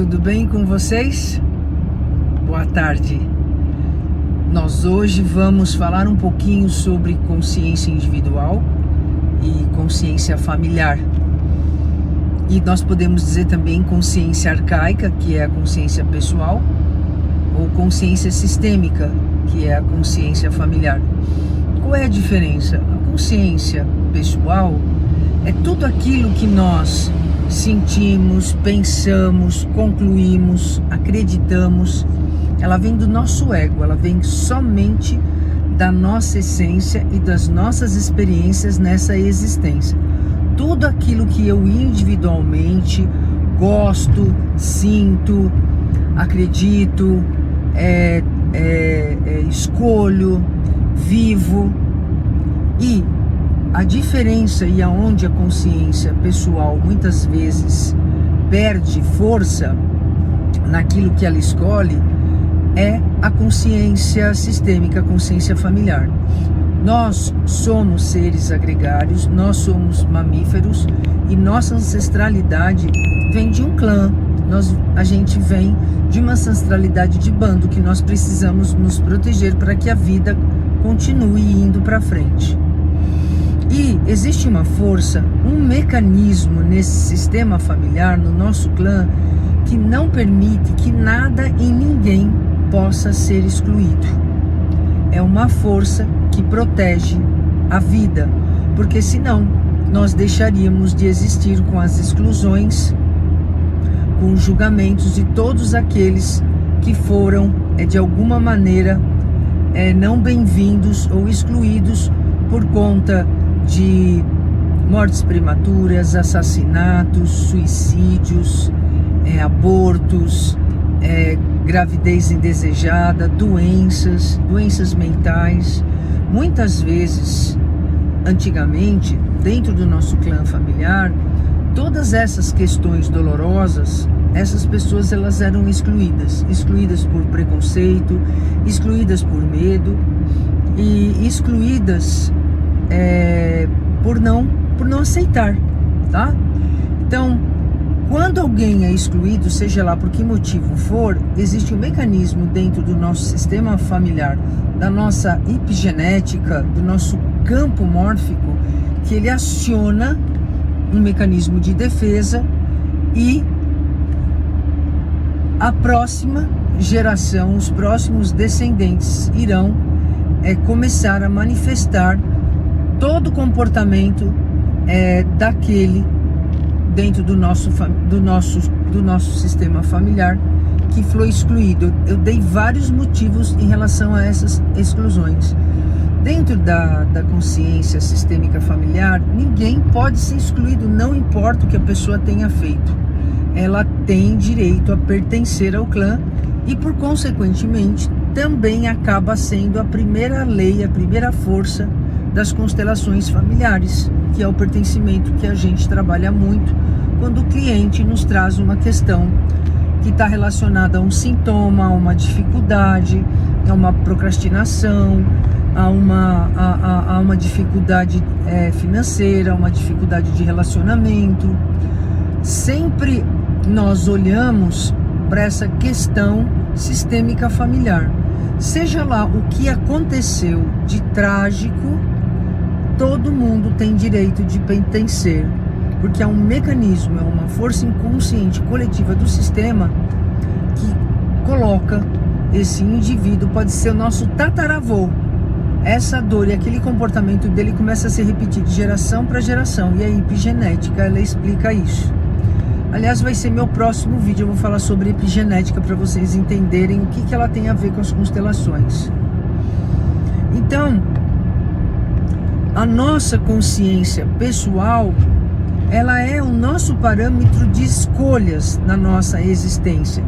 tudo bem com vocês? Boa tarde. Nós hoje vamos falar um pouquinho sobre consciência individual e consciência familiar. E nós podemos dizer também consciência arcaica, que é a consciência pessoal, ou consciência sistêmica, que é a consciência familiar. Qual é a diferença? A consciência pessoal é tudo aquilo que nós sentimos, pensamos, concluímos, acreditamos. Ela vem do nosso ego, ela vem somente da nossa essência e das nossas experiências nessa existência. Tudo aquilo que eu individualmente gosto, sinto, acredito, escolho, vivo. E a diferença e aonde a consciência pessoal muitas vezes perde força naquilo que ela escolhe é a consciência sistêmica, a consciência familiar. Nós somos seres agregários, nós somos mamíferos e nossa ancestralidade vem de um clã. A gente vem de uma ancestralidade de bando que nós precisamos nos proteger para que a vida continue indo para frente. E existe uma força, um mecanismo nesse sistema familiar, no nosso clã, que não permite que nada e ninguém possa ser excluído. É uma força que protege a vida, porque senão nós deixaríamos de existir com as exclusões, com os julgamentos de todos aqueles que foram, de alguma maneira, não bem-vindos ou excluídos por conta de mortes prematuras, assassinatos, suicídios, abortos, gravidez indesejada, doenças mentais. Muitas vezes, antigamente, dentro do nosso clã familiar, todas essas questões dolorosas, essas pessoas elas eram excluídas por preconceito, excluídas por medo e excluídas por não aceitar, tá? Então, quando alguém é excluído, seja lá por que motivo for, existe um mecanismo dentro do nosso sistema familiar, da nossa epigenética, do nosso campo mórfico, que ele aciona um mecanismo de defesa e a próxima geração, os próximos descendentes irão começar a manifestar todo o comportamento daquele dentro do nosso sistema familiar que foi excluído. Eu dei vários motivos em relação a essas exclusões. Dentro da consciência sistêmica familiar, ninguém pode ser excluído, não importa o que a pessoa tenha feito. Ela tem direito a pertencer ao clã e, por consequentemente, também acaba sendo a primeira lei, a primeira força das constelações familiares, que é o pertencimento que a gente trabalha muito quando o cliente nos traz uma questão que está relacionada a um sintoma, a uma dificuldade, a uma procrastinação, a uma dificuldade financeira, uma dificuldade de relacionamento. Sempre nós olhamos para essa questão sistêmica familiar. Seja lá o que aconteceu de trágico, todo mundo tem direito de pertencer, porque é um mecanismo, é uma força inconsciente coletiva do sistema que coloca esse indivíduo, pode ser o nosso tataravô. Essa dor e aquele comportamento dele começa a ser repetido de geração para geração, e a epigenética, ela explica isso. Aliás, vai ser meu próximo vídeo, eu vou falar sobre epigenética para vocês entenderem o que ela tem a ver com as constelações. Então, a nossa consciência pessoal, ela é o nosso parâmetro de escolhas na nossa existência.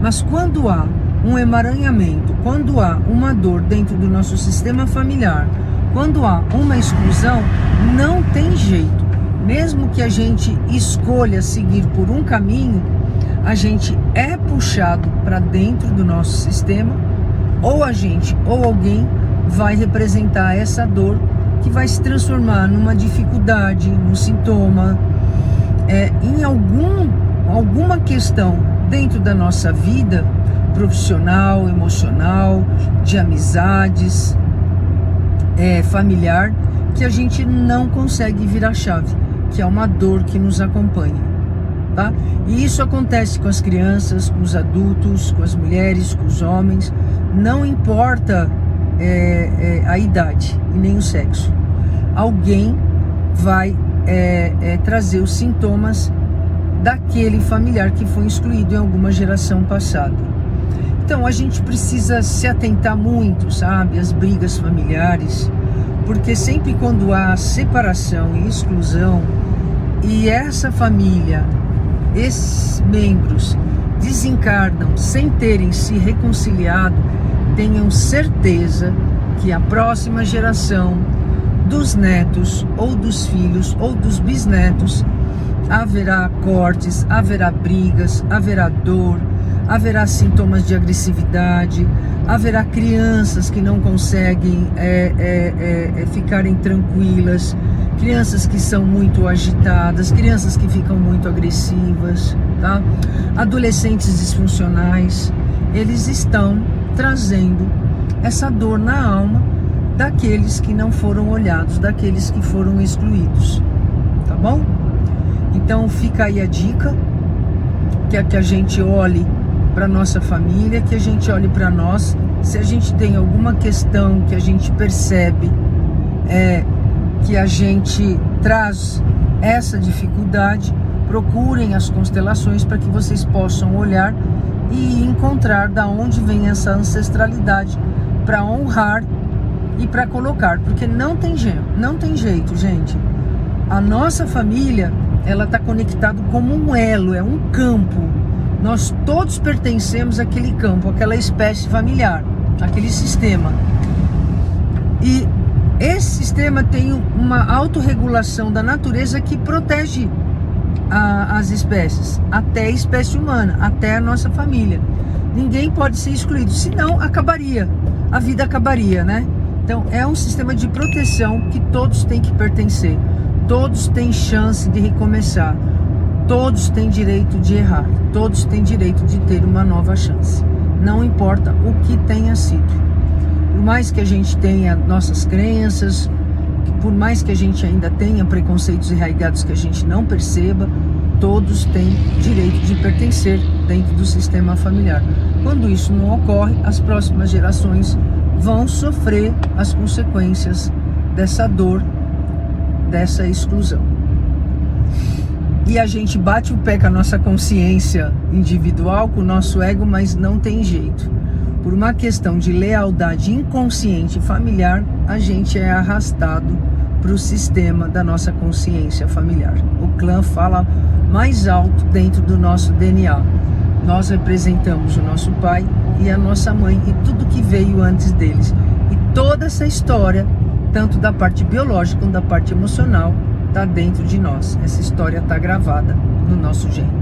Mas quando há um emaranhamento, quando há uma dor dentro do nosso sistema familiar, quando há uma exclusão, não tem jeito. Mesmo que a gente escolha seguir por um caminho, a gente é puxado para dentro do nosso sistema, ou a gente ou alguém vai representar essa dor que vai se transformar numa dificuldade, num sintoma, em algum alguma questão dentro da nossa vida profissional, emocional, de amizades, familiar, que a gente não consegue virar chave, que é uma dor que nos acompanha, tá? E isso acontece com as crianças, com os adultos, com as mulheres, com os homens, não importa a idade e nem o sexo. Alguém vai trazer os sintomas daquele familiar que foi excluído em alguma geração passada. Então a gente precisa se atentar muito, sabe, às brigas familiares, porque sempre quando há separação e exclusão e essa família, esses membros desencarnam sem terem se reconciliado, tenham certeza que a próxima geração dos netos ou dos filhos ou dos bisnetos haverá cortes, haverá brigas, haverá dor, haverá sintomas de agressividade, haverá crianças que não conseguem ficarem tranquilas, crianças que são muito agitadas, crianças que ficam muito agressivas, tá? Adolescentes disfuncionais, eles estão trazendo essa dor na alma daqueles que não foram olhados, daqueles que foram excluídos, tá bom? Então fica aí a dica, que é que a gente olhe para nossa família, que a gente olhe para nós, se a gente tem alguma questão que a gente percebe que a gente traz essa dificuldade, procurem as constelações para que vocês possam olhar e encontrar da onde vem essa ancestralidade para honrar e para colocar, porque não tem jeito, gente. A nossa família, ela está conectada como um elo, é um campo. Nós todos pertencemos àquele campo, àquela espécie familiar, àquele sistema. E esse sistema tem uma autorregulação da natureza que protege as espécies, até a espécie humana, até a nossa família. Ninguém pode ser excluído, senão acabaria, a vida acabaria, né? Então é um sistema de proteção que todos têm que pertencer, todos têm chance de recomeçar, todos têm direito de errar, todos têm direito de ter uma nova chance, não importa o que tenha sido. Por mais que a gente tenha nossas crenças, por mais que a gente ainda tenha preconceitos arraigados que a gente não perceba, todos têm direito de pertencer dentro do sistema familiar. Quando isso não ocorre, as próximas gerações vão sofrer as consequências dessa dor, dessa exclusão. E a gente bate o pé com a nossa consciência individual, com o nosso ego, mas não tem jeito. Por uma questão de lealdade inconsciente familiar, a gente é arrastado para o sistema da nossa consciência familiar. O clã fala mais alto dentro do nosso DNA. Nós representamos o nosso pai e a nossa mãe e tudo que veio antes deles. E toda essa história, tanto da parte biológica quanto da parte emocional, está dentro de nós. Essa história está gravada no nosso gene.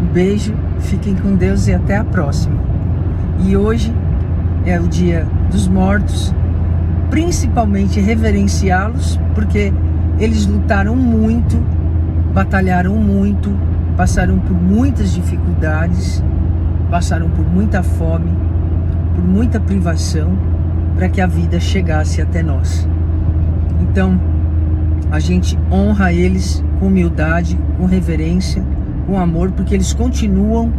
Um beijo, fiquem com Deus e até a próxima. E hoje é o Dia dos Mortos, principalmente reverenciá-los, porque eles lutaram muito, batalharam muito, passaram por muitas dificuldades, passaram por muita fome, por muita privação, para que a vida chegasse até nós. Então, a gente honra eles com humildade, com reverência, com amor, porque eles continuam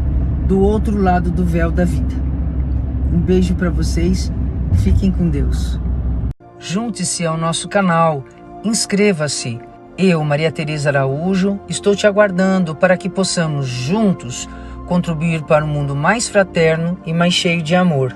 do outro lado do véu da vida. Um beijo para vocês, fiquem com Deus. Junte-se ao nosso canal, inscreva-se. Eu, Maria Tereza Araújo, estou te aguardando para que possamos juntos contribuir para um mundo mais fraterno e mais cheio de amor.